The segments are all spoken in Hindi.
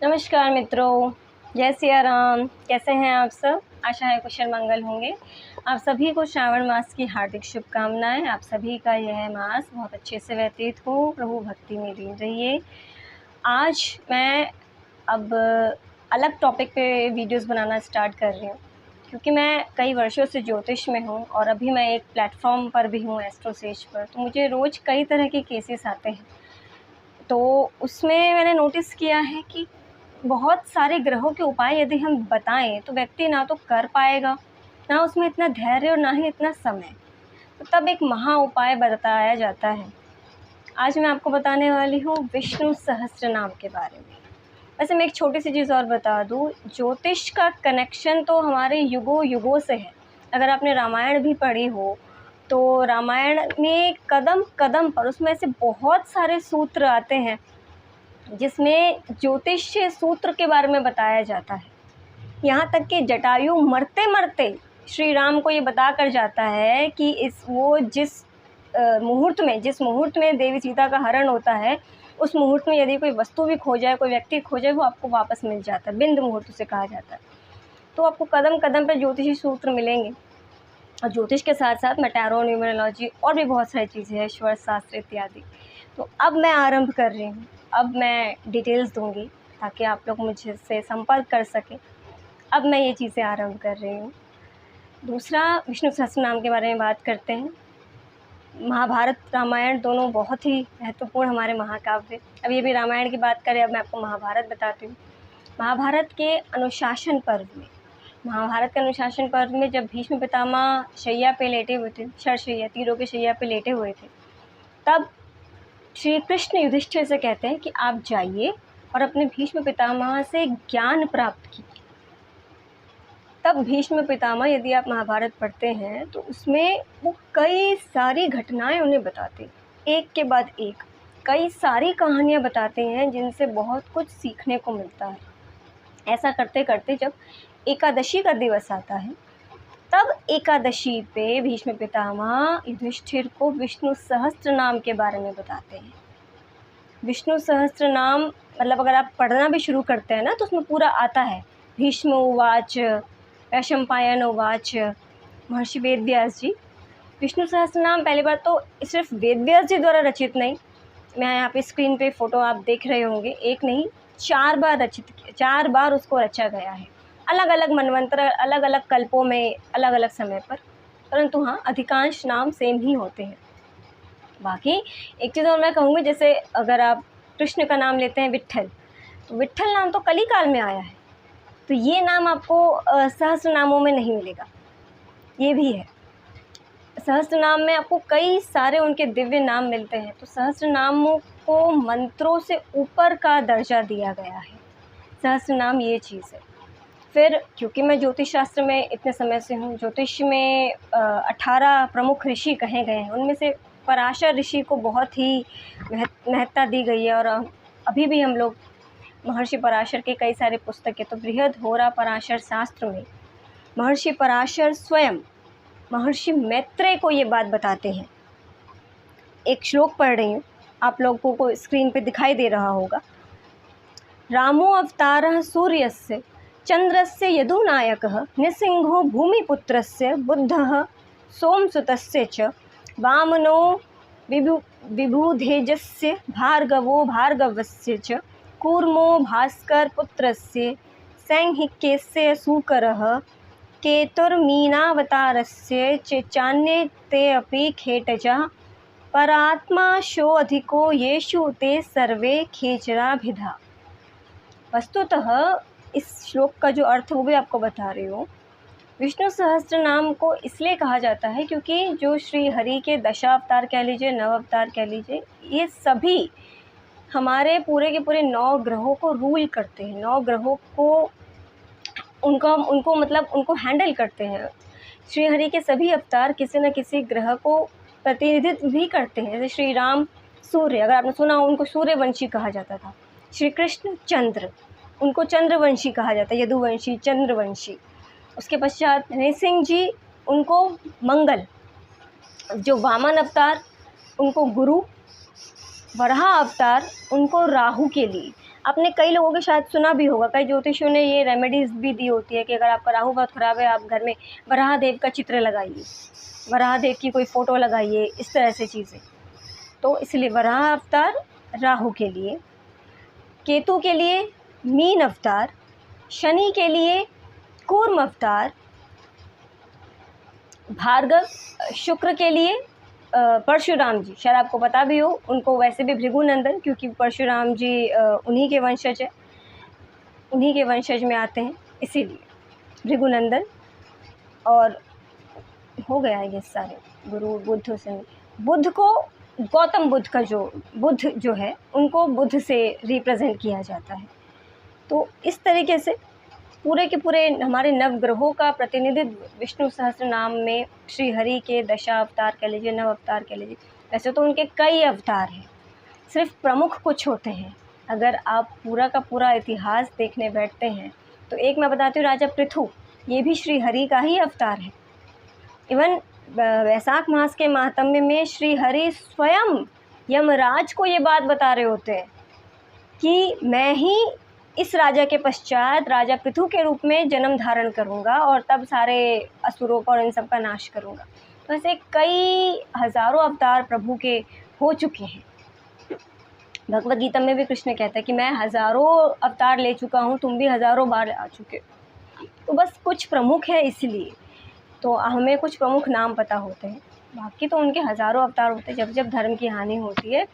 नमस्कार मित्रों, जय सिया राम। कैसे हैं आप सब? आशा है कुशल मंगल होंगे। आप सभी को श्रावण मास की हार्दिक शुभकामनाएं। आप सभी का यह मास बहुत अच्छे से व्यतीत हो, प्रभु भक्ति में लीन रहिए। आज मैं अब अलग टॉपिक पे वीडियोस बनाना स्टार्ट कर रही हूँ, क्योंकि मैं कई वर्षों से ज्योतिष में हूँ और अभी मैं एक प्लेटफॉर्म पर भी हूँ, एस्ट्रोसेज पर। तो मुझे रोज़ कई तरह के केसेस आते हैं, तो उसमें मैंने नोटिस किया है कि बहुत सारे ग्रहों के उपाय यदि हम बताएं तो व्यक्ति ना तो कर पाएगा, ना उसमें इतना धैर्य और ना ही इतना समय। तो तब एक महा उपाय बताया जाता है। आज मैं आपको बताने वाली हूँ विष्णु सहस्त्र नाम के बारे में। वैसे मैं एक छोटी सी चीज़ और बता दूँ, ज्योतिष का कनेक्शन तो हमारे युगों युगों से है। अगर आपने रामायण भी पढ़ी हो तो रामायण में कदम कदम पर उसमें से बहुत सारे सूत्र आते हैं जिसमें ज्योतिषीय सूत्र के बारे में बताया जाता है। यहाँ तक कि जटायु मरते मरते श्री राम को ये बता कर जाता है कि जिस मुहूर्त में देवी सीता का हरण होता है, उस मुहूर्त में यदि कोई वस्तु भी खो जाए, कोई व्यक्ति खो जाए, वो आपको वापस मिल जाता है। बिंद मुहूर्त उसे कहा जाता है। तो आपको कदम कदम पर ज्योतिषी सूत्र मिलेंगे। और ज्योतिष के साथ साथ मैं टैरो, न्यूमरोलॉजी और भी बहुत सारी चीज़ें हैं, ईश्वर शास्त्र इत्यादि। तो अब मैं आरंभ कर रही हूँ। अब मैं डिटेल्स दूँगी ताकि आप लोग मुझसे संपर्क कर सकें। अब मैं ये चीज़ें आरंभ कर रही हूँ। दूसरा, विष्णु सहस्त्र नाम के बारे में बात करते हैं। महाभारत, रामायण दोनों बहुत ही महत्वपूर्ण हमारे महाकाव्य। अब ये भी रामायण की बात करें, अब मैं आपको महाभारत बताती हूँ। महाभारत के अनुशासन पर्व में जब भीष्म पितामह शैया पे लेटे हुए थे, शरशैया, तीरों के शैया पे लेटे हुए थे, तब श्री कृष्ण युधिष्ठिर से कहते हैं कि आप जाइए और अपने भीष्म पितामह से ज्ञान प्राप्त कीजिए। तब भीष्म पितामह, यदि आप महाभारत पढ़ते हैं तो उसमें वो कई सारी घटनाएं उन्हें बताते हैं, एक के बाद एक कई सारी कहानियां बताते हैं जिनसे बहुत कुछ सीखने को मिलता है। ऐसा करते करते जब एकादशी का दिवस आता है, तब एकादशी पे भीष्म पितामह युधिष्ठिर को विष्णु सहस्त्र नाम के बारे में बताते हैं। विष्णु सहस्त्र नाम मतलब अगर आप पढ़ना भी शुरू करते हैं ना, तो उसमें पूरा आता है। भीष्म उवाच, वैशंपायन उवाच, महर्षि वेद व्यास जी। विष्णु सहस्त्र नाम पहली बार तो सिर्फ वेद व्यास जी द्वारा रचित नहीं, मैं यहाँ पे स्क्रीन पे फ़ोटो आप देख रहे होंगे, एक नहीं 4 बार रचित किया, 4 बार उसको रचा गया है, अलग अलग मनवंतर, अलग अलग कल्पों में, अलग अलग समय पर। परंतु हाँ, अधिकांश नाम सेम ही होते हैं। बाकी एक चीज़ और मैं कहूँगी, जैसे अगर आप कृष्ण का नाम लेते हैं विट्ठल, तो विट्ठल नाम तो कली काल में आया है, तो ये नाम आपको सहस्त्र नामों में नहीं मिलेगा। ये भी है, सहस्त्र नाम में आपको कई सारे उनके दिव्य नाम मिलते हैं। तो सहस्त्र नामों को मंत्रों से ऊपर का दर्जा दिया गया है, सहस्त्र नाम ये चीज़ है। फिर क्योंकि मैं ज्योतिष शास्त्र में इतने समय से हूँ, ज्योतिष में 18 प्रमुख ऋषि कहे गए हैं, उनमें से पराशर ऋषि को बहुत ही महत्ता दी गई है। और अभी भी हम लोग महर्षि पराशर के कई सारे पुस्तकें, तो बृहद होरा पराशर शास्त्र में महर्षि पराशर स्वयं महर्षि मैत्रेय को ये बात बताते हैं। एक श्लोक पढ़ रही हूँ, आप लोगों को स्क्रीन पे दिखाई दे रहा होगा। रामो अवतारः सूर्यस्य चंद्रस्य यदुनायकः निसिंहो भूमिपुत्रस्य बुद्धः सोमसुतस्य च वामनो विभुधेजस्य भार्गवो भार्गवस्य च कूर्मो भास्करपुत्रस्य सैंहिक्यस्य सूकरः केतुर्मीनावतारस्य च चान्ये ते अपि खेटजः परात्माशोऽधिको येषु ते सर्वे खेचराभिधा। वस्तुतः इस श्लोक का जो अर्थ वो भी आपको बता रही हूँ। विष्णु सहस्त्र नाम को इसलिए कहा जाता है क्योंकि जो श्री हरि के दशावतार कह लीजिए, नव अवतार कह लीजिए, ये सभी हमारे पूरे के पूरे 9 ग्रहों को रूल करते हैं, 9 ग्रहों को उनको हैंडल करते हैं। श्री हरि के सभी अवतार किसी न किसी ग्रह को प्रतिनिधित्व भी करते हैं। जैसे श्री राम सूर्य, अगर आपने सुना हो, उनको सूर्यवंशी कहा जाता था। श्री कृष्ण चंद्र, उनको चंद्रवंशी कहा जाता है, यदुवंशी, चंद्रवंशी। उसके पश्चात नृसिंह जी, उनको मंगल। जो वामन अवतार, उनको गुरु। वराह अवतार, उनको राहु के लिए। आपने कई लोगों के शायद सुना भी होगा, कई ज्योतिषियों ने ये रेमेडीज़ भी दी होती है कि अगर आपका राहु बहुत ख़राब है, आप घर में वराह देव का चित्र लगाइए, वराह देव की कोई फ़ोटो लगाइए, इस तरह से चीज़ें। तो इसलिए वराह अवतार राहु के लिए, केतु के लिए मीन अवतार, शनि के लिए कूर्म अवतार, भार्गव शुक्र के लिए परशुराम जी, शायद आपको पता भी हो, उनको वैसे भी भृगुनंदन, क्योंकि परशुराम जी उन्हीं के वंशज है, उन्हीं के वंशज में आते हैं, इसीलिए भृगुनंदन। और हो गया है ये सारे गुरु बुद्ध से, बुद्ध को गौतम बुद्ध का जो बुद्ध जो है उनको बुद्ध से रिप्रेजेंट किया जाता है। तो इस तरीके से पूरे के पूरे हमारे नवग्रहों का प्रतिनिधित्व विष्णु सहस्त्र नाम में श्री हरि के दशा अवतार कह लीजिए, नव अवतार कह लीजिए, वैसे तो उनके कई अवतार हैं, सिर्फ प्रमुख कुछ होते हैं। अगर आप पूरा का पूरा इतिहास देखने बैठते हैं तो एक मैं बताती हूँ, राजा पृथु, ये भी श्री हरि का ही अवतार है। इवन वैशाख मास के माहात्म्य में श्री हरि स्वयं यमराज को ये बात बता रहे होते हैं कि मैं ही इस राजा के पश्चात राजा पृथु के रूप में जन्म धारण करूंगा और तब सारे असुरों का और इन सब का नाश करूंगा। तो ऐसे कई हज़ारों अवतार प्रभु के हो चुके हैं। भगवद गीता में भी कृष्ण कहता है कि मैं हज़ारों अवतार ले चुका हूँ, तुम भी हज़ारों बार आ चुके। तो बस कुछ प्रमुख है, इसलिए तो हमें कुछ प्रमुख नाम पता होते हैं, बाकी तो उनके हज़ारों अवतार होते हैं। जब जब धर्म की हानि होती है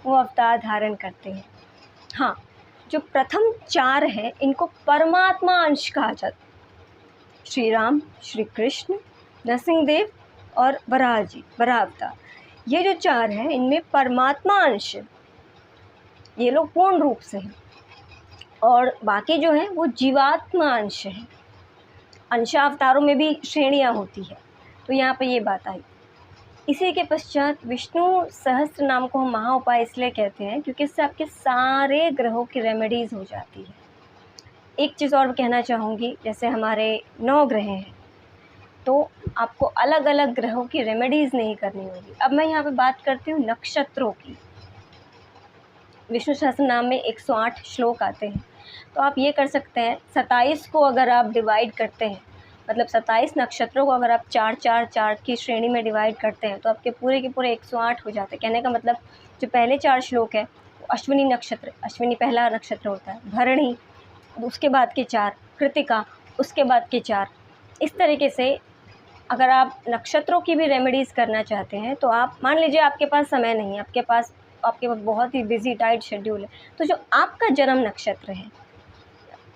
वो अवतार धारण करते हैं। हाँ, जो प्रथम 4 हैं इनको परमात्मा अंश कहा जाता है। श्री राम, श्री कृष्ण, नरसिंहदेव और वराह जी, वराह अवतार, ये जो 4 हैं इनमें परमात्मा अंश, ये लोग पूर्ण रूप से हैं, और बाकी जो हैं वो जीवात्मा अंश हैं। अंशावतारों में भी श्रेणियाँ होती है, तो यहाँ पे ये बात आई। इसी के पश्चात विष्णु सहस्त्र नाम को हम महाउपाय इसलिए कहते हैं क्योंकि इससे आपके सारे ग्रहों की रेमेडीज़ हो जाती है। एक चीज़ और कहना चाहूँगी, जैसे हमारे 9 ग्रह हैं तो आपको अलग अलग ग्रहों की रेमेडीज़ नहीं करनी होगी। अब मैं यहाँ पे बात करती हूँ नक्षत्रों की। विष्णु सहस्त्र नाम में 108 श्लोक आते हैं, तो आप ये कर सकते हैं, 27 को अगर आप डिवाइड करते हैं, मतलब 27 नक्षत्रों को अगर आप 4-4-4 की श्रेणी में डिवाइड करते हैं तो आपके पूरे के पूरे 108 हो जाते हैं। कहने का मतलब जो पहले 4 श्लोक है वो अश्विनी नक्षत्र, अश्विनी पहला नक्षत्र होता है, भरणी उसके बाद के 4, कृतिका उसके बाद के 4। इस तरीके से अगर आप नक्षत्रों की भी रेमेडीज़ करना चाहते हैं तो आप मान लीजिए आपके पास समय नहीं है, आपके पास बहुत ही बिजी टाइट शेड्यूल है, तो जो आपका जन्म नक्षत्र है,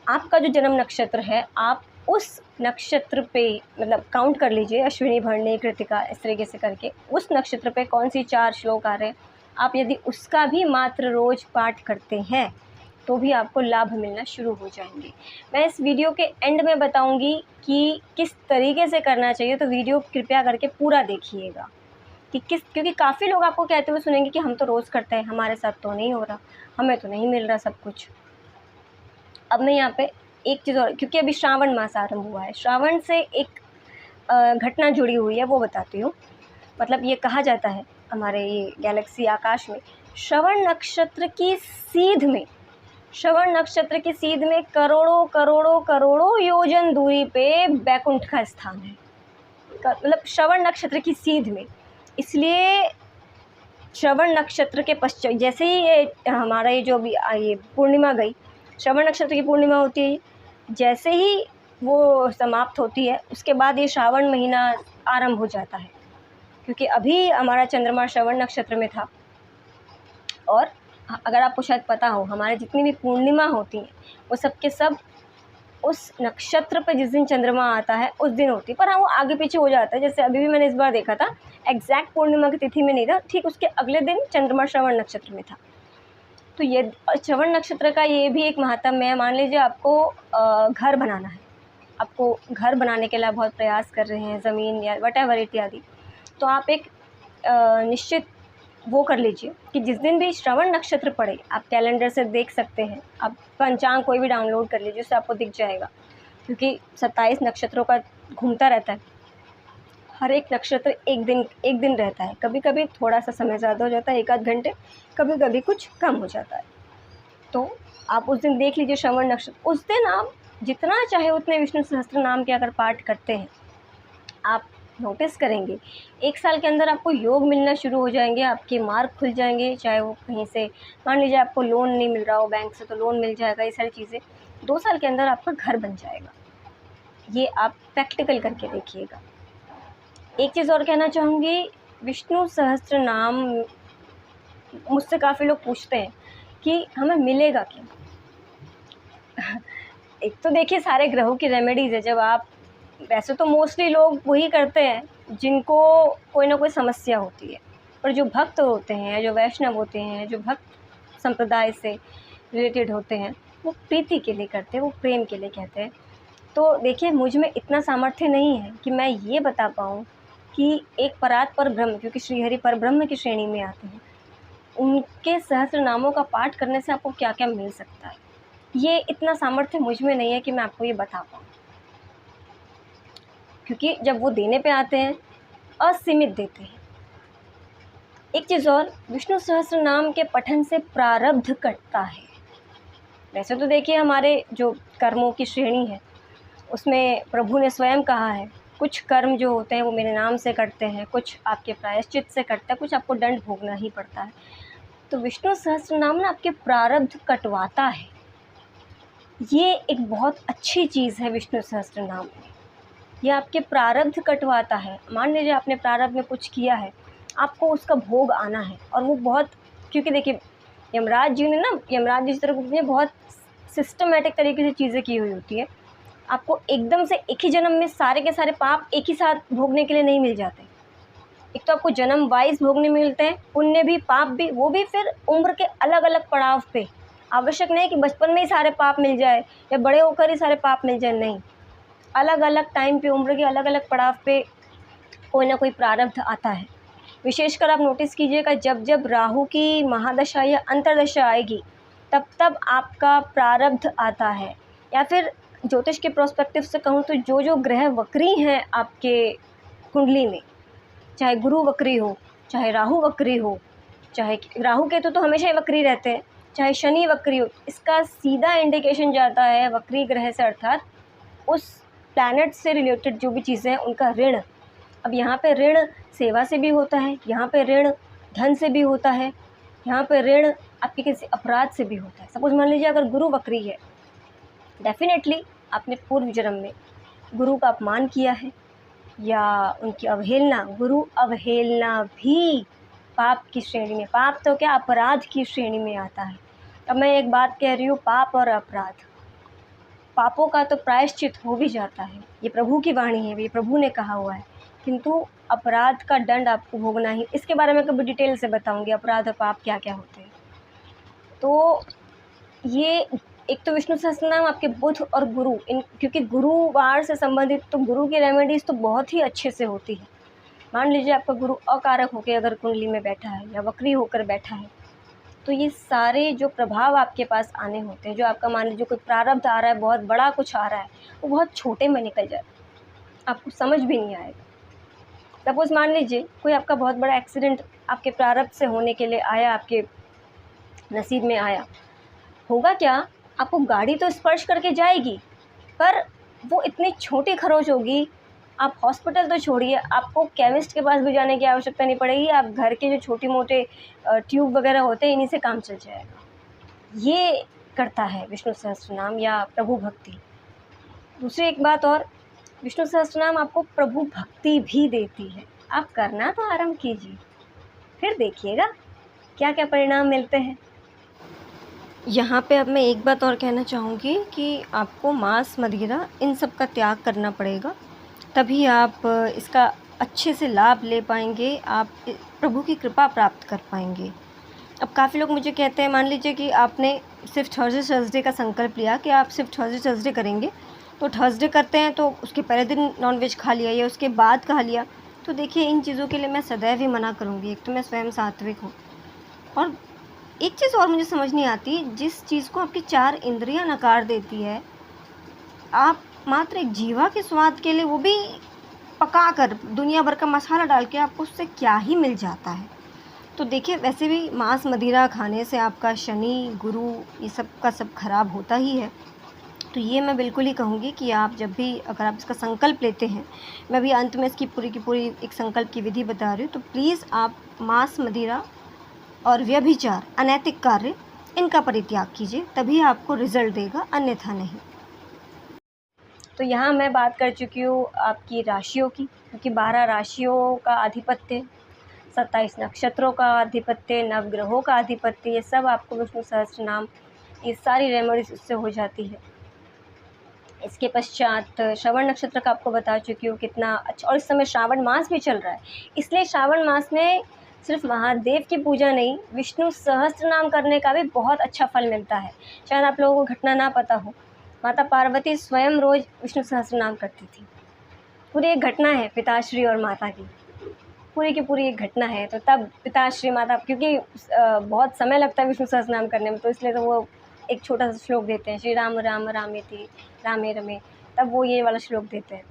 आपका जो जन्म नक्षत्र है, आप उस नक्षत्र पे मतलब काउंट कर लीजिए, अश्विनी, भरणी, कृतिका, इस तरीके से करके उस नक्षत्र पे कौन सी 4 श्लोक आ रहे हैं, आप यदि उसका भी मात्र रोज़ पाठ करते हैं तो भी आपको लाभ मिलना शुरू हो जाएंगे। मैं इस वीडियो के एंड में बताऊंगी कि किस तरीके से करना चाहिए, तो वीडियो कृपया करके पूरा देखिएगा कि क्योंकि काफ़ी लोग आपको कहते हुए सुनेंगे कि हम तो रोज़ करते हैं, हमारे साथ तो नहीं हो रहा, हमें तो नहीं मिल रहा सब कुछ। अब मैं यहाँ पे एक चीज़ और, क्योंकि अभी श्रावण मास आरंभ हुआ है, श्रावण से एक घटना जुड़ी हुई है वो बताती हूँ। मतलब ये कहा जाता है हमारे ये गैलेक्सी आकाश में, श्रवण नक्षत्र की सीध में, श्रवण नक्षत्र की सीध में करोड़ों करोड़ों करोड़ों योजन दूरी पे बैकुंठ का स्थान है। मतलब श्रवण नक्षत्र की सीध में, इसलिए श्रवण नक्षत्र के पश्चात जैसे ही ये हमारा ये जो भी ये पूर्णिमा गई, श्रवण नक्षत्र की पूर्णिमा होती है, जैसे ही वो समाप्त होती है उसके बाद ये श्रावण महीना आरंभ हो जाता है, क्योंकि अभी हमारा चंद्रमा श्रवण नक्षत्र में था। और अगर आपको शायद पता हो, हमारे जितनी भी पूर्णिमा होती हैं वो सब के सब उस नक्षत्र पर जिस दिन चंद्रमा आता है उस दिन होती है, पर हाँ वो आगे पीछे हो जाता है। जैसे अभी भी मैंने इस बार देखा था, एग्जैक्ट पूर्णिमा की तिथि में नहीं था, ठीक उसके अगले दिन चंद्रमा श्रवण नक्षत्र में था। तो ये श्रवण नक्षत्र का ये भी एक महत्व है। मान लीजिए आपको घर बनाना है, आपको घर बनाने के लिए बहुत प्रयास कर रहे हैं, ज़मीन या वटेवर इत्यादि, तो आप एक निश्चित वो कर लीजिए कि जिस दिन भी श्रवण नक्षत्र पड़े, आप कैलेंडर से देख सकते हैं, आप पंचांग कोई भी डाउनलोड कर लीजिए, उससे आपको दिख जाएगा, क्योंकि 27 नक्षत्रों का घूमता रहता है। हर एक नक्षत्र एक दिन रहता है, कभी कभी थोड़ा सा समय ज़्यादा हो जाता है, 1 आध घंटे, कभी कभी कुछ कम हो जाता है। तो आप उस दिन देख लीजिए श्रवण नक्षत्र, उस दिन आप जितना चाहे उतने विष्णु सहस्त्र नाम के अगर पाठ करते हैं, आप नोटिस करेंगे 1 साल के अंदर आपको योग मिलना शुरू हो जाएंगे, आपके मार्ग खुल जाएंगे। चाहे वो कहीं से मान लीजिए आपको लोन नहीं मिल रहा हो बैंक से, तो लोन मिल जाएगा। ये सारी चीज़ें 2 साल के अंदर आपका घर बन जाएगा। ये आप प्रैक्टिकल करके देखिएगा। एक चीज़ और कहना चाहूँगी, विष्णु सहस्त्र नाम मुझसे काफ़ी लोग पूछते हैं कि हमें मिलेगा क्या। एक तो देखिए सारे ग्रहों की रेमेडीज़ है। जब आप, वैसे तो मोस्टली लोग वही करते हैं जिनको कोई ना कोई समस्या होती है, पर जो भक्त होते हैं, जो वैष्णव होते हैं, जो भक्त संप्रदाय से रिलेटेड होते हैं, वो प्रीति के लिए करते हैं, वो प्रेम के लिए कहते हैं। तो देखिए मुझ में इतना सामर्थ्य नहीं है कि मैं ये बता पाऊँ कि एक परात पर ब्रह्म, क्योंकि श्रीहरि पर ब्रह्म की श्रेणी में आते हैं, उनके सहस्त्र नामों का पाठ करने से आपको क्या क्या मिल सकता है। ये इतना सामर्थ्य मुझ में नहीं है कि मैं आपको ये बता पाऊँ, क्योंकि जब वो देने पे आते हैं असीमित देते हैं। एक चीज़ और, विष्णु सहस्त्र नाम के पठन से प्रारब्ध कटता है। वैसे तो देखिए हमारे जो कर्मों की श्रेणी है उसमें प्रभु ने स्वयं कहा है, कुछ कर्म जो होते हैं वो मेरे नाम से करते हैं, कुछ आपके प्रायश्चित से करते हैं, कुछ आपको दंड भोगना ही पड़ता है। तो विष्णु सहस्त्र नाम ना आपके प्रारब्ध कटवाता है। ये एक बहुत अच्छी चीज़ है विष्णु सहस्त्र नाम में। ये आपके प्रारब्ध कटवाता है। मान लीजिए आपने प्रारब्ध में कुछ किया है, आपको उसका भोग आना है, और वो बहुत, क्योंकि देखिए यमराज जी जिस तरह ने बहुत सिस्टमेटिक तरीके से चीज़ें की हुई होती है। आपको एकदम से एक ही जन्म में सारे के सारे पाप एक ही साथ भोगने के लिए नहीं मिल जाते। एक तो आपको जन्म वाइज भोगने मिलते हैं, पुण्य भी पाप भी, वो भी फिर उम्र के अलग अलग पड़ाव पे। आवश्यक नहीं कि बचपन में ही सारे पाप मिल जाए या बड़े होकर ही सारे पाप मिल जाए, नहीं, अलग अलग टाइम पे, उम्र के अलग अलग पड़ाव पे कोई ना कोई प्रारब्ध आता है। विशेषकर आप नोटिस कीजिएगा, जब जब राहु की महादशा या अंतर्दशा आएगी तब तब आपका प्रारब्ध आता है। या फिर ज्योतिष के प्रोस्पेक्टिव से कहूँ तो जो जो ग्रह वक्री हैं आपके कुंडली में, चाहे गुरु वक्री हो, चाहे राहु वक्री हो, चाहे राहु केतु तो हमेशा ही वक्री रहते हैं, चाहे शनि वक्री हो, इसका सीधा इंडिकेशन जाता है वक्री ग्रह से, अर्थात उस प्लैनेट से रिलेटेड जो भी चीज़ें हैं उनका ऋण। अब यहाँ पे ऋण सेवा से भी होता है, यहाँ पे ऋण धन से भी होता है, यहाँ पे ऋण आपके किसी अपराध से भी होता है। सपोज मान लीजिए अगर गुरु वक्री है, डेफिनेटली आपने पूर्व जन्म में गुरु का अपमान किया है या उनकी अवहेलना। गुरु अवहेलना भी पाप की श्रेणी में, पाप तो क्या अपराध की श्रेणी में आता है। अब मैं एक बात कह रही हूँ, पाप और अपराध, पापों का तो प्रायश्चित हो भी जाता है, ये प्रभु की वाणी है, ये प्रभु ने कहा हुआ है, किंतु अपराध का दंड आपको भोगना ही। इसके बारे में कभी डिटेल से बताऊंगी अपराध और पाप क्या क्या होते हैं। तो ये एक तो विष्णु सहस्त्रनाम आपके बुध और गुरु, इन क्योंकि गुरुवार से संबंधित, तो गुरु की रेमेडीज़ तो बहुत ही अच्छे से होती है। मान लीजिए आपका गुरु अकारक होकर अगर कुंडली में बैठा है या वक्री होकर बैठा है, तो ये सारे जो प्रभाव आपके पास आने होते हैं, जो आपका मान लीजिए कोई प्रारब्ध आ रहा है, बहुत बड़ा कुछ आ रहा है, वो बहुत छोटे में निकल जाए, आपको समझ भी नहीं आएगा। सपोज़ मान लीजिए कोई आपका बहुत बड़ा एक्सीडेंट आपके प्रारब्ध से होने के लिए आया, आपके नसीब में आया, होगा क्या, आपको गाड़ी तो स्पर्श करके जाएगी, पर वो इतनी छोटी खरोच होगी, आप हॉस्पिटल तो छोड़िए, आपको केमिस्ट के पास भी जाने की आवश्यकता नहीं पड़ेगी। आप घर के जो छोटे मोटे ट्यूब वगैरह होते हैं, इन्हीं से काम चल जाएगा। ये करता है विष्णु सहस्त्रनाम या प्रभु भक्ति। दूसरी एक बात और, विष्णु सहस्त्रनाम आपको प्रभु भक्ति भी देती है। आप करना तो आरंभ कीजिए, फिर देखिएगा क्या क्या परिणाम मिलते हैं। यहाँ पे अब मैं एक बात और कहना चाहूँगी कि आपको मांस मदिरा इन सब का त्याग करना पड़ेगा, तभी आप इसका अच्छे से लाभ ले पाएंगे, आप प्रभु की कृपा प्राप्त कर पाएंगे। अब काफ़ी लोग मुझे कहते हैं, मान लीजिए कि आपने सिर्फ थर्सडे का संकल्प लिया कि आप सिर्फ थर्सडे करेंगे, तो थर्सडे करते हैं तो उसके पहले दिन नॉनवेज खा लिया या उसके बाद खा लिया। तो देखिए इन चीज़ों के लिए मैं सदैव ही मना करूँगी। एक तो मैं स्वयं सात्विक हूँ, और एक चीज़ और मुझे समझ नहीं आती, जिस चीज़ को आपकी 4 इंद्रियां नकार देती है, आप मात्र एक जीवा के स्वाद के लिए, वो भी पका कर दुनिया भर का मसाला डाल के, आपको उससे क्या ही मिल जाता है। तो देखिए वैसे भी मांस मदिरा खाने से आपका शनि गुरु ये सब का सब खराब होता ही है। तो ये मैं बिल्कुल ही कहूँगी कि आप जब भी अगर आप इसका संकल्प लेते हैं, मैं भी अंत में इसकी पूरी की पूरी एक संकल्प की विधि बता रही हूँ, तो प्लीज़ आप मांस मदिरा और व्यभिचार अनैतिक कार्य इनका परित्याग कीजिए, तभी आपको रिजल्ट देगा, अन्यथा नहीं। तो यहाँ मैं बात कर चुकी हूँ आपकी राशियों की, क्योंकि 12 राशियों का आधिपत्य, 27 नक्षत्रों का आधिपत्य, नवग्रहों का आधिपत्य, ये सब आपको विष्णु सहस्त्र नाम, ये सारी रेमेडीज उससे हो जाती है। इसके पश्चात श्रवण नक्षत्र का आपको बता चुकी हूँ कितना अच्छा, और इस समय श्रावण मास भी चल रहा है, इसलिए श्रावण मास में सिर्फ महादेव की पूजा नहीं, विष्णु सहस्त्र नाम करने का भी बहुत अच्छा फल मिलता है। शायद आप लोगों को घटना ना पता हो, माता पार्वती स्वयं रोज विष्णु सहस्त्र नाम करती थी। पूरी एक घटना है पिताश्री और माता की, पूरी की पूरी एक घटना है। तो तब पिताश्री माता, क्योंकि बहुत समय लगता है विष्णु सहस्त्र नाम करने में, तो इसलिए तो वो एक छोटा सा श्लोक देते हैं, श्री राम राम रामेति रामे रमे, तब वो ये वाला श्लोक देते हैं।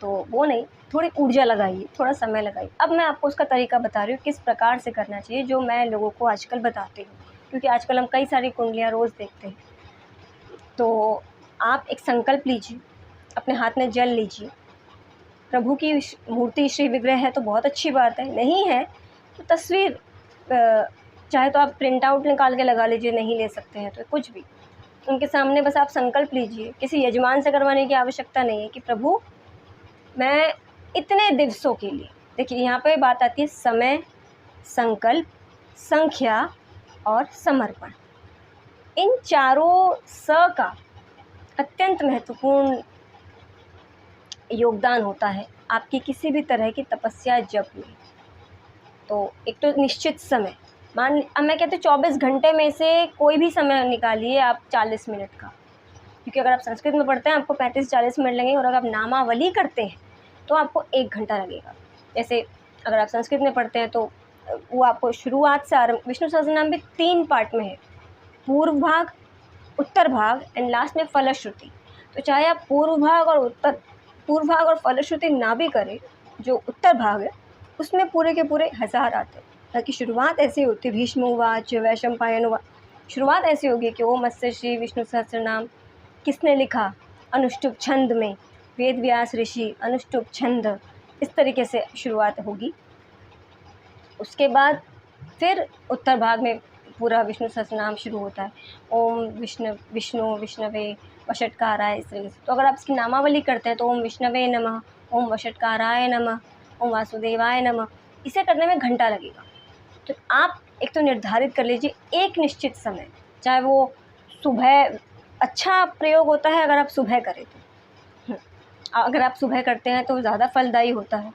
तो वो नहीं, थोड़ी ऊर्जा लगाइए, थोड़ा समय लगाइए। अब मैं आपको उसका तरीका बता रही हूँ किस प्रकार से करना चाहिए, जो मैं लोगों को आजकल बताती हूँ, क्योंकि आजकल हम कई सारी कुंडलियाँ रोज़ देखते हैं। तो आप एक संकल्प लीजिए, अपने हाथ में जल लीजिए, प्रभु की मूर्ति श्री विग्रह है तो बहुत अच्छी बात है, नहीं है तो तस्वीर, चाहे तो आप प्रिंट आउट निकाल के लगा लीजिए, नहीं ले सकते हैं तो कुछ भी, उनके सामने बस आप संकल्प लीजिए। किसी यजमान से करवाने की आवश्यकता नहीं है कि प्रभु मैं इतने दिवसों के लिए, देखिए यहाँ पे बात आती है समय, संकल्प, संख्या और समर्पण। इन चारों स का अत्यंत महत्वपूर्ण योगदान होता है आपकी किसी भी तरह की तपस्या जप में। तो एक तो निश्चित समय, अब मैं कहती हूँ 24 घंटे में से कोई भी समय निकालिए आप 40 मिनट का, क्योंकि अगर आप संस्कृत में पढ़ते हैं आपको 35-40 मिनट लगेंगे, और अगर आप नामावली करते हैं तो आपको 1 घंटा लगेगा। जैसे अगर आप संस्कृत में पढ़ते हैं तो वो आपको शुरुआत से आरंभ, विष्णु सहस्त्रनाम भी 3 पार्ट में है, पूर्व भाग, उत्तर भाग एंड लास्ट में फलश्रुति। तो चाहे आप पूर्व भाग और फलश्रुति ना भी करें, जो उत्तर भाग है उसमें पूरे के पूरे 1000 आते हैं। ताकि शुरुआत ऐसी होती है, भीष्म उवाच वैशंपायन उवाच, शुरुआत ऐसी होगी कि ओम अस्य श्री विष्णु सहस्त्रनाम किसने लिखा, अनुष्टुप छंद में, वेद व्यास ऋषि, अनुष्टुप छंद, इस तरीके से शुरुआत होगी। उसके बाद फिर उत्तर भाग में पूरा विष्णु सहस्त्रनाम शुरू होता है, ओम विष्णु विष्णवे वषट्काराय, इस तरीके से। तो अगर आप इसकी नामावली करते हैं तो ओम विष्णवे नमः, ओम वषट्काराय नमः, ओम वासुदेवाय नमः, इसे करने में घंटा लगेगा। तो आप एक तो निर्धारित कर लीजिए एक निश्चित समय, चाहे वो सुबह अच्छा प्रयोग होता है अगर आप सुबह करें तो, अगर आप सुबह करते हैं तो ज़्यादा फलदायी होता है।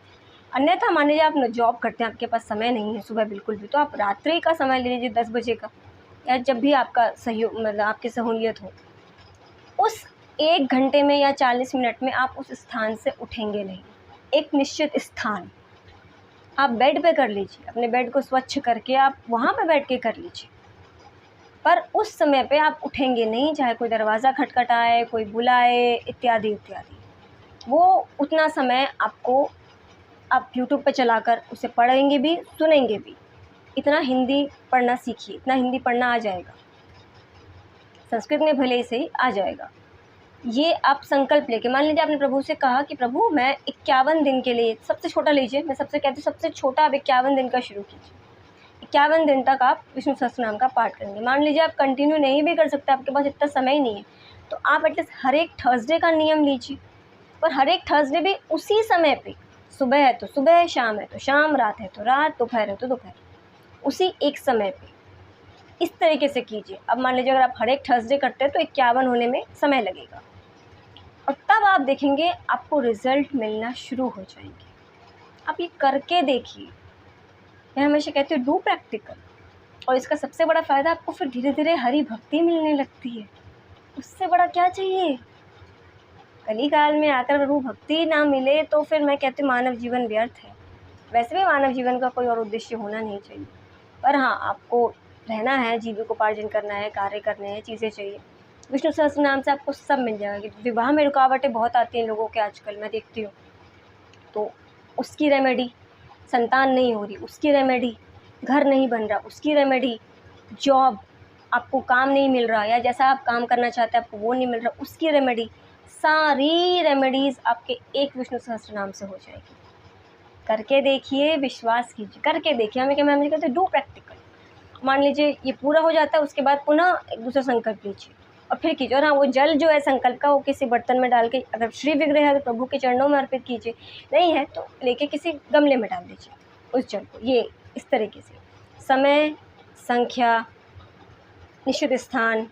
अन्यथा मान लीजिए आप जॉब करते हैं, आपके पास समय नहीं है सुबह बिल्कुल भी, तो आप रात्रि का समय ले लीजिए 10 बजे का, या जब भी आपका सहयोग मतलब आपकी सहूलियत हो। उस 1 घंटे में या 40 मिनट में आप उस स्थान से उठेंगे नहीं। एक निश्चित स्थान आप बेड पे कर लीजिए, अपने बेड को स्वच्छ करके आप वहाँ पे बैठ के कर लीजिए, पर उस समय पे आप उठेंगे नहीं, चाहे कोई दरवाज़ा खटखटाए, कोई बुलाए, इत्यादि इत्यादि। वो उतना समय आपको, आप यूट्यूब पे चलाकर उसे पढ़ेंगे भी, सुनेंगे भी। इतना हिंदी पढ़ना सीखिए, इतना हिंदी पढ़ना आ जाएगा, संस्कृत में भले ही सही आ जाएगा। ये आप संकल्प लेके, मान लीजिए आपने प्रभु से कहा कि प्रभु मैं 51 दिन के लिए, सबसे छोटा लीजिए, मैं सबसे कहती हूँ सबसे छोटा आप 51 दिन का शुरू कीजिए। 51 दिन तक आप विष्णु सहस्त्रनाम का पाठ करेंगे। मान लीजिए आप कंटिन्यू नहीं भी कर सकते, आपके पास इतना समय ही नहीं है, तो आप एटलीस्ट हर एक थर्सडे का नियम लीजिए, पर हर एक थर्सडे भी उसी समय पे, सुबह है तो सुबह, शाम है तो शाम, रात है तो रात, दोपहर है तो दोपहर, उसी एक समय पे इस तरीके से कीजिए। अब मान लीजिए अगर आप हर एक थर्सडे करते हैं तो 51 होने में समय लगेगा, और तब आप देखेंगे आपको रिज़ल्ट मिलना शुरू हो जाएंगे। आप ये करके देखिए, मैं हमेशा कहती हूँ डू प्रैक्टिकल, और इसका सबसे बड़ा फ़ायदा आपको फिर धीरे धीरे हरी भक्ति मिलने लगती है। उससे बड़ा क्या चाहिए? कलिकाल में आकर प्रभु भक्ति ना मिले तो फिर मैं कहती हूँ मानव जीवन व्यर्थ है। वैसे भी मानव जीवन का कोई और उद्देश्य होना नहीं चाहिए, पर हाँ आपको रहना है, जीविकोपार्जन करना है, कार्य करने हैं, चीज़ें चाहिए। विष्णु सहस्त्र नाम से आपको सब मिल जाएगा। विवाह में रुकावटें बहुत आती हैं लोगों के आजकल, मैं देखती हूँ, तो उसकी रेमेडी संतान नहीं हो रही उसकी रेमेडी, घर नहीं बन रहा उसकी रेमेडी, जॉब आपको काम नहीं मिल रहा या जैसा आप काम करना चाहते हैं आपको वो नहीं मिल रहा उसकी रेमेडी, सारी रेमेडीज़ आपके एक विष्णु सहस्त्र नाम से हो जाएगी। करके देखिए, विश्वास कीजिए, करके देखिए। हमें क्या मैम जी कहते हैं, डू प्रैक्टिकल। मान लीजिए ये पूरा हो जाता है, उसके बाद पुनः एक दूसरा संकल्प लीजिए और फिर कीजिए। और हाँ, वो जल जो है संकल्प का वो किसी बर्तन में डाल के, अगर श्री विग्रह है तो प्रभु के चरणों में अर्पित कीजिए, नहीं है तो लेके किसी गमले में डाल दीजिए उस जल को। ये इस तरीके से समय, संख्या, निश्चित स्थान,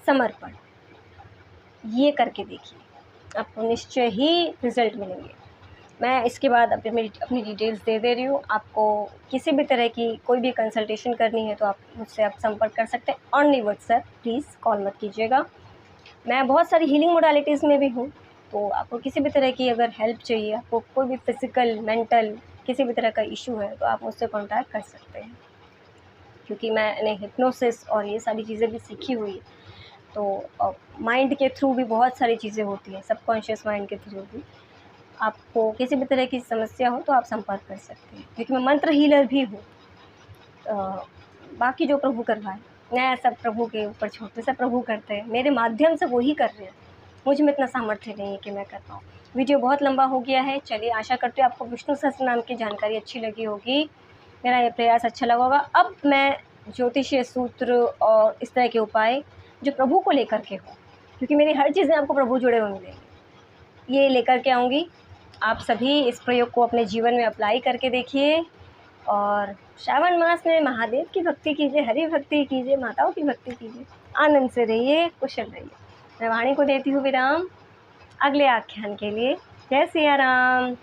समर्पण, ये करके देखिए, आपको निश्चय ही रिजल्ट मिलेंगे। मैं इसके बाद अपनी डिटेल्स दे रही हूँ। आपको किसी भी तरह की कोई भी कंसल्टेशन करनी है तो आप मुझसे संपर्क कर सकते हैं। ऑनली व्हाट्सएप, प्लीज़ कॉल मत कीजिएगा। मैं बहुत सारी हीलिंग मोडालिटीज़ में भी हूँ, तो आपको किसी भी तरह की अगर हेल्प चाहिए, आपको कोई भी फिज़िकल, मेंटल किसी भी तरह का इशू है तो आप मुझसे कॉन्टैक्ट कर सकते हैं, क्योंकि मैंने हिप्नोसिस और ये सारी चीज़ें भी सीखी हुई है। तो माइंड के थ्रू भी बहुत सारी चीज़ें होती हैं, सबकॉन्शियस माइंड के थ्रू भी। आपको किसी भी तरह की समस्या हो तो आप संपर्क कर सकते हैं, क्योंकि मैं मंत्र हीलर भी हूँ। बाकी जो प्रभु करवाए, मैं सब प्रभु के ऊपर छोड़ते, सब प्रभु करते हैं, मेरे माध्यम से वो ही कर रहे हैं। मुझ में इतना सामर्थ्य नहीं है कि मैं कर पाऊँ। वीडियो बहुत लंबा हो गया है, चलिए आशा करती हूँ आपको विष्णु सहस्त्र नाम की जानकारी अच्छी लगी होगी, मेरा ये प्रयास अच्छा लगा होगा। अब मैं ज्योतिषीय सूत्र और इस तरह के उपाय जो प्रभु को लेकर के हो, क्योंकि मेरी हर चीज़ें आपको प्रभु जुड़े हुए मिलेंगे, ये लेकर के आऊँगी। आप सभी इस प्रयोग को अपने जीवन में अप्लाई करके देखिए और श्रावण मास में महादेव की भक्ति कीजिए, हरि भक्ति कीजिए, माताओं की भक्ति कीजिए, आनंद से रहिए, कुशल रहिए। मैं वाणी को देती हूँ विराम अगले आख्यान के लिए। जय सिया राम।